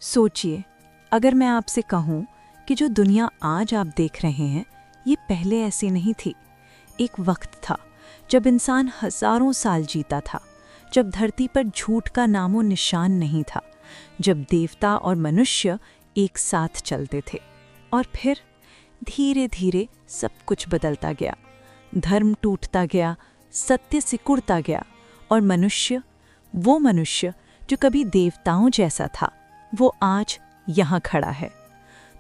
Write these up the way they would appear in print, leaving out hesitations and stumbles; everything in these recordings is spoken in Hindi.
सोचिए, अगर मैं आपसे कहूं कि जो दुनिया आज आप देख रहे हैं ये पहले ऐसी नहीं थी। एक वक्त था जब इंसान हजारों साल जीता था, जब धरती पर झूठ का नामो निशान नहीं था, जब देवता और मनुष्य एक साथ चलते थे। और फिर धीरे धीरे सब कुछ बदलता गया, धर्म टूटता गया, सत्य सिकुड़ता गया और वो मनुष्य जो कभी देवताओं जैसा था, वो आज यहाँ खड़ा है।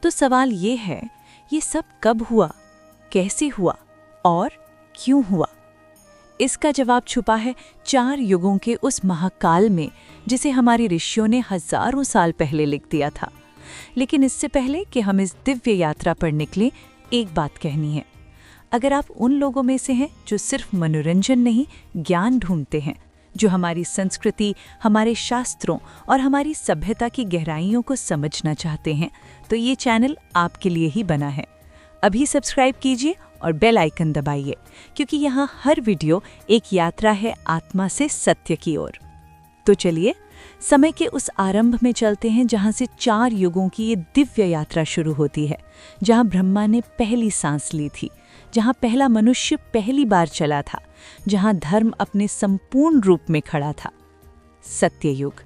तो सवाल ये है, ये सब कब हुआ, कैसे हुआ और क्यों हुआ? इसका जवाब छुपा है 4 युगों के उस महाकाल में, जिसे हमारे ऋषियों ने हजारों साल पहले लिख दिया था। लेकिन इससे पहले कि हम इस दिव्य यात्रा पर निकलें, एक बात कहनी है। अगर आप उन लोगों में से हैं जो सिर्फ मनोरंजन नहीं, ज्ञान ढूंढते हैं, जो हमारी संस्कृति, हमारे शास्त्रों और हमारी सभ्यता की गहराइयों को समझना चाहते हैं, तो ये चैनल आपके लिए ही बना है। अभी सब्सक्राइब कीजिए और बेल आइकन दबाइए, क्योंकि यहाँ हर वीडियो एक यात्रा है आत्मा से सत्य की ओर। तो चलिए समय के उस आरंभ में चलते हैं, जहाँ से 4 युगों की ये दिव्य यात्रा शुरू होती है, जहाँ ब्रह्मा ने पहली सांस ली थी, जहाँ पहला मनुष्य पहली बार चला था, जहाँ धर्म अपने संपूर्ण रूप में खड़ा था। सत्ययुग।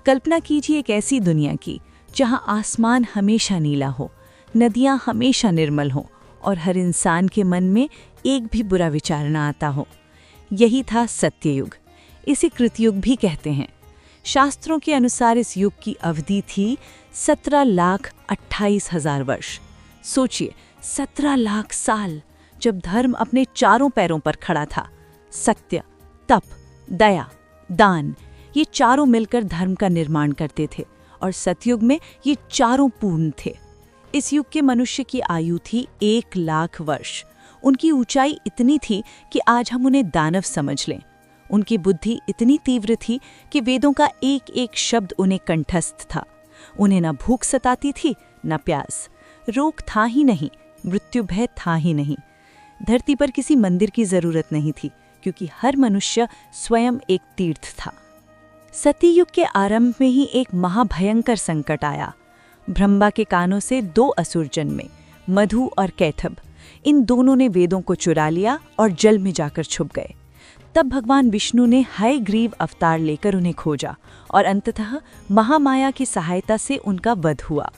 कल्पना कीजिए एक ऐसी दुनिया की जहाँ आसमान हमेशा नीला हो, नदियाँ हमेशा निर्मल हो और हर इंसान के मन में एक भी बुरा विचार न आता हो। यही था सत्ययुग। इसे कृतयुग भी कहते हैं। शास्त्रों के अनुसार इस युग की अवधि थी 17,28,000 वर्ष। सोचिए, 17 लाख साल, जब धर्म अपने चारों पैरों पर खड़ा था। सत्य, तप, दया, दान, ये चारों मिलकर धर्म का निर्माण करते थे और सतयुग में ये चारों पूर्ण थे। इस युग के मनुष्य की आयु थी 1 लाख वर्ष। उनकी ऊंचाई इतनी थी कि आज हम उन्हें दानव समझ लें। उनकी बुद्धि इतनी तीव्र थी कि वेदों का एक एक शब्द उन्हें कंठस्थ था। उन्हें न भूख सताती थी, न प्यास। रोग था ही नहीं, मृत्यु भय था ही नहीं। धरती पर किसी मंदिर की जरूरत नहीं थी, क्योंकि हर मनुष्य स्वयं एक तीर्थ था। सत्ययुग के आरंभ में ही एक महाभयंकर संकट आया। ब्रह्मा के कानों से 2 असुर जन्मे, मधु और कैटभ। इन दोनों ने वेदों को चुरा लिया और जल में जाकर छुप गए। तब भगवान विष्णु ने हयग्रीव अवतार लेकर उन्हें खोजा और अंततः महामाया की सहायता से उनका वध हुआ।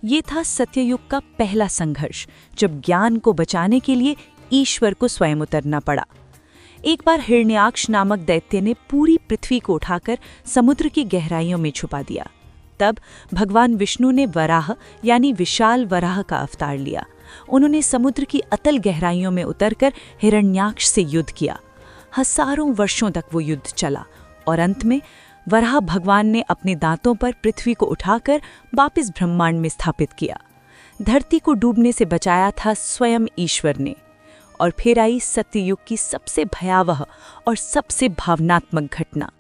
ये था सत्ययुग का पहला संघर्ष, जब ज्ञान को बचाने के लिए ईश्वर को स्वयं उतरना पड़ा। एक बार हिरण्याक्ष नामक दैत्य ने पूरी पृथ्वी को उठाकर समुद्र की गहराइयों में छुपा दिया। तब भगवान विष्णु ने वराह यानी विशाल वराह का अवतार लिया। उन्होंने समुद्र की अतल गहराइयों में उतरकर हिरण्याक्ष से युद्ध किया। हजारों वर्षों तक वो युद्ध चला और अंत में वराह भगवान ने अपने दांतों पर पृथ्वी को उठाकर वापस ब्रह्मांड में स्थापित किया। धरती को डूबने से बचाया था स्वयं ईश्वर ने। और फिर आई सत्ययुग की सबसे भयावह और सबसे भावनात्मक घटना।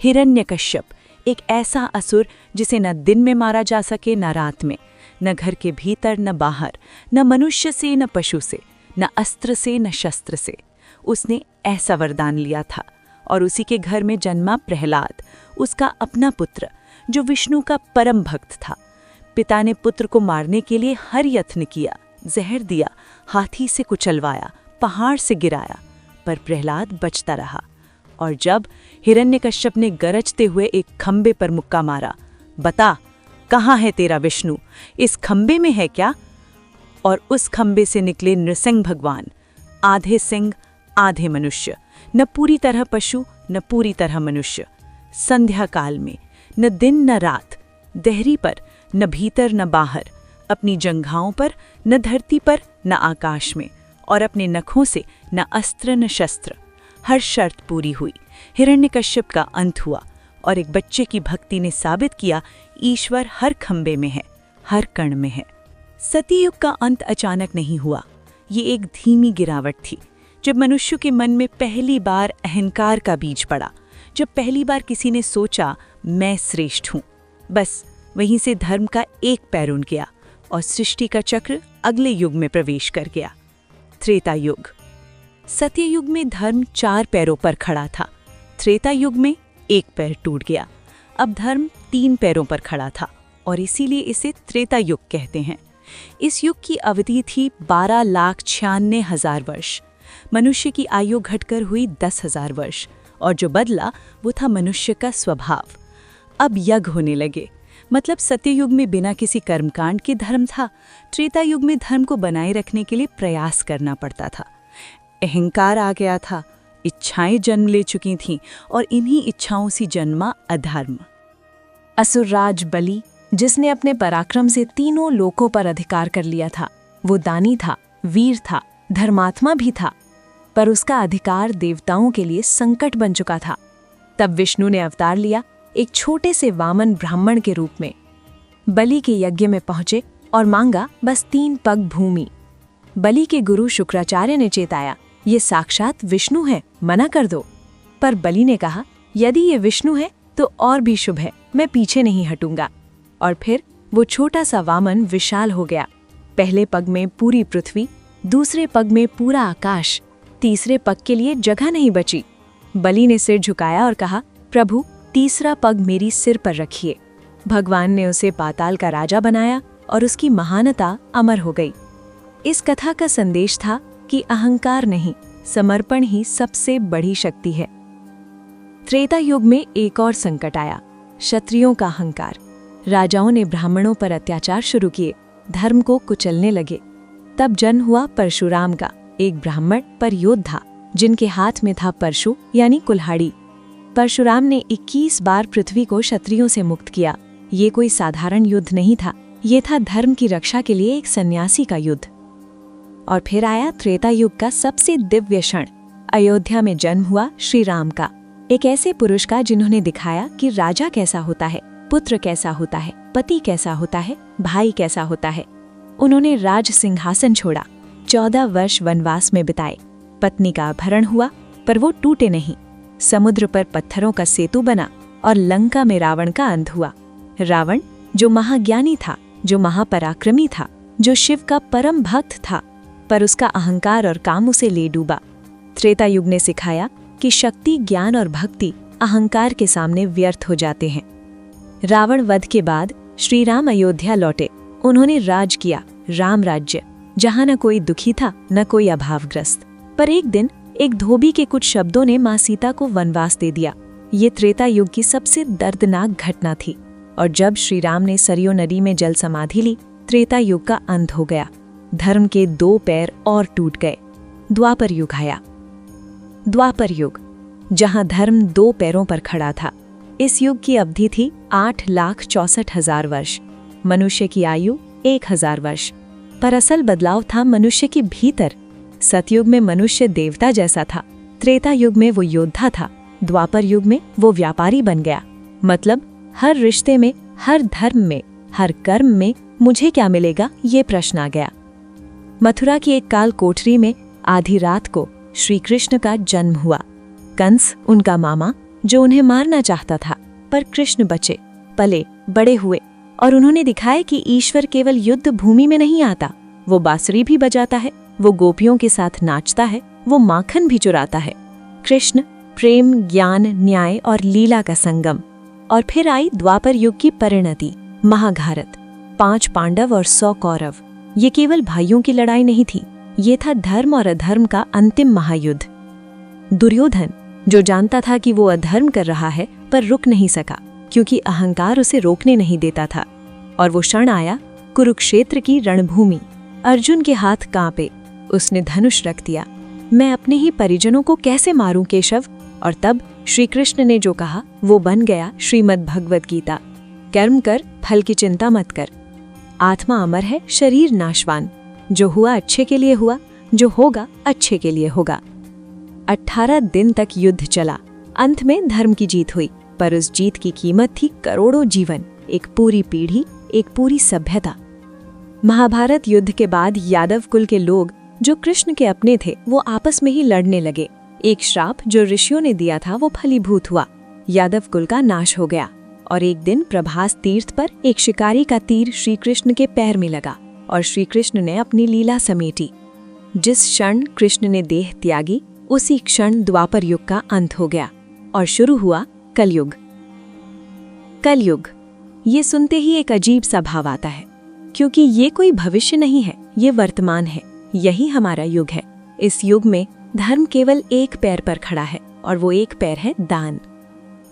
हिरण्यकश्यप, एक ऐसा असुर जिसे न दिन में मारा जा सके न रात में, न घर के भीतर न बाहर, न मनुष्य से न पशु से, न अस्त्र से न शस्त्र से। उसने ऐसा वरदान लिया था और उसी के घर में जन्मा प्रहलाद, उसका अपना पुत्र, जो विष्णु का परम भक्त था। पिता ने पुत्र को मारने के लिए हर यत्न किया, जहर दिया, हाथी से कुचलवाया, पहाड़ से गिराया, पर प्रहलाद बचता रहा। और जब हिरण्यकश्यप ने गरजते हुए एक खंबे पर मुक्का मारा, बता कहाँ है तेरा विष्णु, इस खंबे में है क्या? और उस खंबे से निकले नृसिंह भगवान, आधे सिंह आधे मनुष्य, न पूरी तरह पशु न पूरी तरह मनुष्य। संध्या काल में न दिन न रात, देहरी पर न भीतर न बाहर, अपनी जंघाओं पर न धरती पर न आकाश में, और अपने नखों से न अस्त्र न शस्त्र। हर शर्त पूरी हुई। हिरण्यकश्यप का अंत हुआ और एक बच्चे की भक्ति ने साबित किया, ईश्वर हर खंबे में है, हर कण में है। सत्ययुग का अंत अचानक नहीं हुआ। ये एक धीमी गिरावट थी, जब मनुष्य के मन में पहली बार अहंकार का बीज पड़ा, जब पहली बार किसी ने सोचा मैं श्रेष्ठ हूँ। बस वहीं से धर्म का एक पैर उठ गया और सृष्टि का चक्र अगले युग में प्रवेश कर गया। त्रेता युग। सत्ययुग में धर्म 4 पैरों पर खड़ा था। त्रेता युग में एक पैर टूट गया। अब धर्म 3 पैरों पर खड़ा था और इसीलिए इसे त्रेता युग कहते हैं। इस युग की अवधि थी 12,96,000 वर्ष। मनुष्य की आयु घटकर हुई 10,000 वर्ष, और जो बदला वो था मनुष्य का स्वभाव। अब यज्ञ होने लगे, मतलब सत्ययुग में बिना किसी कर्मकांड के धर्म था। त्रेता युग में धर्म को बनाए रखने के लिए प्रयास करना पड़ता था। अहंकार आ गया था, इच्छाएं जन्म ले चुकी थीं, और इन्हीं इच्छाओं से जन्मा अधर्म। असुरराज बलि, जिसने अपने पराक्रम से तीनों लोकों पर अधिकार कर लिया था, वो दानी था, वीर था, धर्मात्मा भी था, पर उसका अधिकार देवताओं के लिए संकट बन चुका था। तब विष्णु ने अवतार लिया, एक छोटे से वामन ब्राह्मण के रूप में। बलि के यज्ञ में पहुंचे और मांगा बस 3 पग भूमि। बलि के गुरु शुक्राचार्य ने चेताया, ये साक्षात विष्णु है, मना कर दो। पर बलि ने कहा, यदि ये विष्णु है तो और भी शुभ है, मैं पीछे नहीं हटूंगा। और फिर वो छोटा सा वामन विशाल हो गया। पहले पग में पूरी पृथ्वी, दूसरे पग में पूरा आकाश, तीसरे पग के लिए जगह नहीं बची। बलि ने सिर झुकाया और कहा, प्रभु, तीसरा पग मेरी सिर पर रखिए। भगवान ने उसे पाताल का राजा बनाया और उसकी महानता अमर हो गई। इस कथा का संदेश था कि अहंकार नहीं, समर्पण ही सबसे बड़ी शक्ति है। त्रेता युग में एक और संकट आया, क्षत्रियों का अहंकार। राजाओं ने ब्राह्मणों पर अत्याचार शुरू किए, धर्म को कुचलने लगे। तब जन्म हुआ परशुराम का, एक ब्राह्मण पर योद्धा, जिनके हाथ में था परशु यानी कुल्हाड़ी। परशुराम ने 21 बार पृथ्वी को क्षत्रियों से मुक्त किया। ये कोई साधारण युद्ध नहीं था, ये था धर्म की रक्षा के लिए एक सन्यासी का युद्ध। और फिर आया त्रेता युग का सबसे दिव्य क्षण। अयोध्या में जन्म हुआ श्री राम का, एक ऐसे पुरुष का जिन्होंने दिखाया कि राजा कैसा होता है, पुत्र कैसा होता है, पति कैसा होता है, भाई कैसा होता है। उन्होंने राज सिंहासन छोड़ा, 14 वर्ष वनवास में बिताए। पत्नी का अपहरण हुआ, पर वो टूटे नहीं। समुद्र पर पत्थरों का सेतु बना और लंका में रावण का अंत हुआ। रावण जो महाज्ञानी था, जो महापराक्रमी था, जो शिव का परम भक्त था, पर उसका अहंकार और काम उसे ले डूबा। त्रेता युग ने सिखाया कि शक्ति, ज्ञान और भक्ति अहंकार के सामने व्यर्थ हो जाते हैं। रावण वध के बाद श्री राम अयोध्या लौटे। उन्होंने राज किया, राम राज्य, जहां न कोई दुखी था न कोई अभावग्रस्त। पर एक दिन एक धोबी के कुछ शब्दों ने मां सीता को वनवास दे दिया। ये त्रेता युग की सबसे दर्दनाक घटना थी। और जब श्री राम ने सरयू नदी में जल समाधि ली, त्रेता युग का अंत हो गया। धर्म के 2 पैर और टूट गए। द्वापर युग आया। द्वापर युग, जहां धर्म 2 पैरों पर खड़ा था। इस युग की अवधि थी 8,64,000 वर्ष। मनुष्य की आयु 1,000 वर्ष। पर असल बदलाव था मनुष्य के भीतर। सतयुग में मनुष्य देवता जैसा था, त्रेता युग में वो योद्धा था, द्वापर युग में वो व्यापारी बन गया। मतलब हर रिश्ते में, हर धर्म में, हर कर्म में मुझे क्या मिलेगा, ये प्रश्न आ गया। मथुरा की एक काल कोठरी में आधी रात को श्री कृष्ण का जन्म हुआ। कंस उनका मामा, जो उन्हें मारना चाहता था, पर कृष्ण बचे, पले, बड़े हुए और उन्होंने दिखाया कि ईश्वर केवल युद्ध भूमि में नहीं आता, वो बांसुरी भी बजाता है, वो गोपियों के साथ नाचता है, वो माखन भी चुराता है। कृष्ण प्रेम, ज्ञान, न्याय और लीला का संगम। और फिर आई द्वापर युग की परिणति, महाभारत। 5 पांडव और 100 कौरव। ये केवल भाइयों की लड़ाई नहीं थी, ये था धर्म और अधर्म का अंतिम महायुद्ध। दुर्योधन, जो जानता था कि वो अधर्म कर रहा है, पर रुक नहीं सका, क्योंकि अहंकार उसे रोकने नहीं देता था। और वो क्षण आया, कुरुक्षेत्र की रणभूमि। अर्जुन के हाथ कांपे, उसने धनुष रख दिया। मैं अपने ही परिजनों को कैसे मारूं केशव? और तब श्री कृष्ण ने जो कहा वो बन गया श्रीमद् भगवद गीता। कर्म कर, फल की चिंता मत कर। आत्मा अमर है, शरीर नाशवान। जो हुआ अच्छे के लिए हुआ, जो होगा अच्छे के लिए होगा। 18 दिन तक युद्ध चला। अंत में धर्म की जीत हुई, पर उस जीत की कीमत थी करोड़ों जीवन, एक पूरी पीढ़ी, एक पूरी सभ्यता। महाभारत युद्ध के बाद यादव कुल के लोग जो कृष्ण के अपने थे, वो आपस में ही लड़ने लगे। एक श्राप जो ऋषियों ने दिया था वो फलीभूत हुआ। यादव कुल का नाश हो गया। और एक दिन प्रभास तीर्थ पर एक शिकारी का तीर श्री कृष्ण के पैर में लगा और श्री कृष्ण ने अपनी लीला समेटी। जिस क्षण कृष्ण ने देह त्यागी, उसी क्षण द्वापर युग का अंत हो गया और शुरू हुआ कलयुग। कलयुग ये सुनते ही एक अजीब सा भाव आता है, क्योंकि ये कोई भविष्य नहीं है, ये वर्तमान है। यही हमारा युग है। इस युग में धर्म केवल एक पैर पर खड़ा है, और वो एक पैर है दान।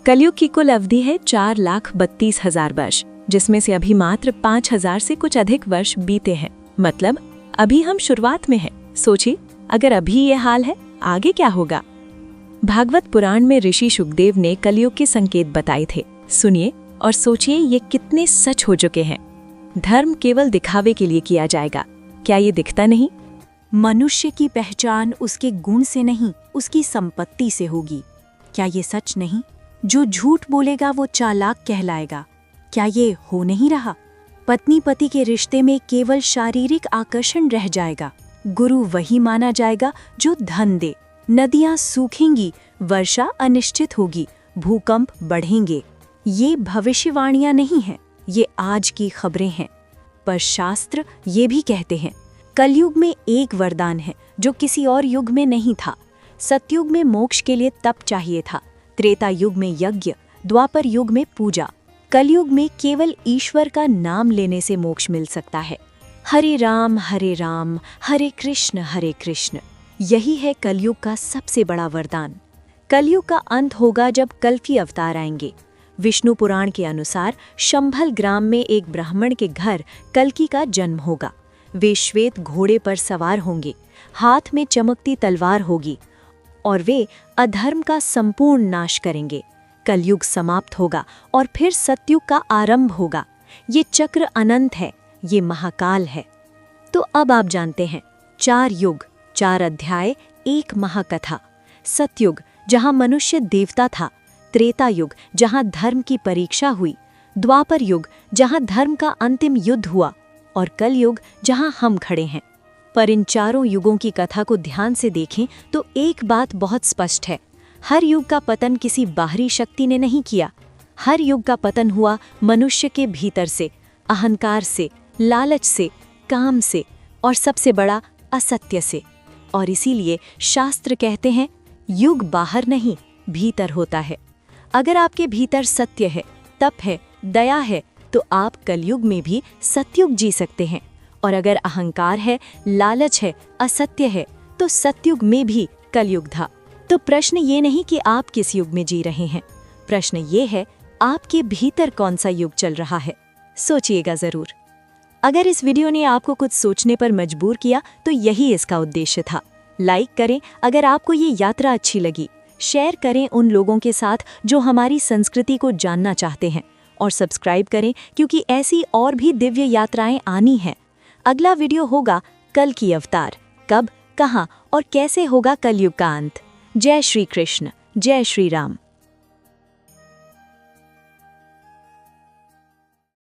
कलयुग की कुल अवधि है 4,32,000 वर्ष, जिसमें से अभी मात्र 5,000 से कुछ अधिक वर्ष बीते हैं। मतलब अभी हम शुरुआत में हैं। सोचिए, अगर अभी ये हाल है, आगे क्या होगा। भागवत पुराण में ऋषि शुकदेव ने कलयुग के संकेत बताए थे। सुनिए और सोचिए, ये कितने सच हो चुके हैं। धर्म केवल दिखावे के लिए किया जाएगा, क्या ये दिखता नहीं? मनुष्य की पहचान उसके गुण से नहीं, उसकी संपत्ति से होगी। क्या ये सच नहीं? जो झूठ बोलेगा वो चालाक कहलाएगा। क्या ये हो नहीं रहा? पत्नी पति के रिश्ते में केवल शारीरिक आकर्षण रह जाएगा। गुरु वही माना जाएगा जो धन दे। नदियां सूखेंगी, वर्षा अनिश्चित होगी, भूकंप बढ़ेंगे। ये भविष्यवाणियां नहीं हैं, ये आज की खबरें हैं। पर शास्त्र ये भी कहते हैं, कलयुग में एक वरदान है जो किसी और युग में नहीं था। सतयुग में मोक्ष के लिए तप चाहिए था, त्रेता युग में यज्ञ, द्वापर युग में पूजा। कलयुग में केवल ईश्वर का नाम लेने से मोक्ष मिल सकता है। हरे राम हरे कृष्ण। यही है कलयुग का सबसे बड़ा वरदान। कलयुग का अंत होगा जब कल्कि अवतार आएंगे। विष्णु पुराण के अनुसार शंभल ग्राम में एक ब्राह्मण के घर कल्कि का जन्म होगा। वे श्वेत घोड़े पर सवार होंगे, हाथ में चमकती तलवार होगी और वे अधर्म का संपूर्ण नाश करेंगे। कलयुग समाप्त होगा और फिर सतयुग का आरंभ होगा। ये चक्र अनंत है, ये महाकाल है। तो अब आप जानते हैं, 4 युग, 4 अध्याय, एक महाकथा। सतयुग जहां मनुष्य देवता था, त्रेता युग जहां धर्म की परीक्षा हुई, द्वापर युग जहां धर्म का अंतिम युद्ध हुआ, और कलयुग जहां हम खड़े हैं। पर इन चारों युगों की कथा को ध्यान से देखें तो एक बात बहुत स्पष्ट है। हर युग का पतन किसी बाहरी शक्ति ने नहीं किया। हर युग का पतन हुआ मनुष्य के भीतर से, अहंकार से, लालच से, काम से, और सबसे बड़ा असत्य से। और इसीलिए शास्त्र कहते हैं, युग बाहर नहीं, भीतर होता है। अगर आपके भीतर सत्य है, तप है, दया है, तो आप कलयुग में भी सतयुग जी सकते हैं। और अगर अहंकार है, लालच है, असत्य है, तो सतयुग में भी कलयुग था। तो प्रश्न ये नहीं कि आप किस युग में जी रहे हैं, प्रश्न ये है, आपके भीतर कौन सा युग चल रहा है। सोचिएगा जरूर। अगर इस वीडियो ने आपको कुछ सोचने पर मजबूर किया तो यही इसका उद्देश्य था। लाइक करें अगर आपको ये यात्रा अच्छी लगी, शेयर करें उन लोगों के साथ जो हमारी संस्कृति को जानना चाहते हैं, और सब्सक्राइब करें क्योंकि ऐसी और भी दिव्य यात्राएं आनी हैं। अगला वीडियो होगा कल्कि अवतार। कब, कहां और कैसे होगा कलयुग का अंत। जय श्री कृष्ण, जय श्री राम।